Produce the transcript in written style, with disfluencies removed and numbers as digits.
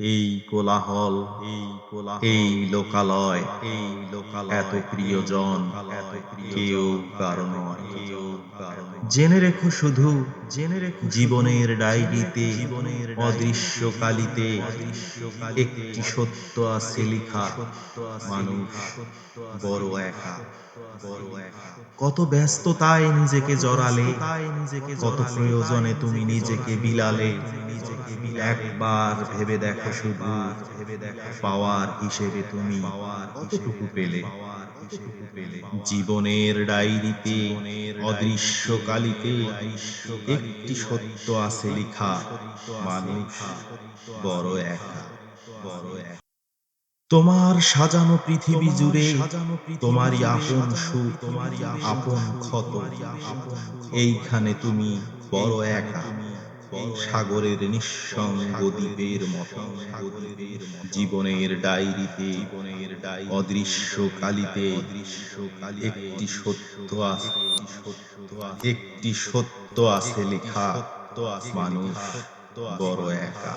এই কোলাহল, এই লোকালয়, এত প্রিয়জন, কেউ কারো নয়। জেনে রেখো শুধু, জীবনের ডায়েরিতে, অদৃশ্য কালিতে একটি সত্য আছে লিখা, মানুষ বড় একা। কত ব্যস্ততায় নিজেকে জড়ালে, কত প্রয়োজনে তুমি নিজেকে বিলালে। একবার ভেবে দেখো শুধু, পাওয়ার হিসেবে তুমি কতটুকু পেলে। জীবনের ডায়েরিতে, অদৃশ্য কালিতে একটি সত্য আছে লিখা, মানুষ বড় একা। তোমার সাজানো পৃথিবী জুড়ে তোমারই আপন সুখ, আপন ক্ষত। এইখানে তুমি বড় একা, সাগরের নিঃসঙ্গ দ্বীপের মতো। জীবনের ডায়েরিতে, অদৃশ্য কালিতে একটি সত্য আছে, একটি সত্য আছে লেখা, মানুষ বড় একা।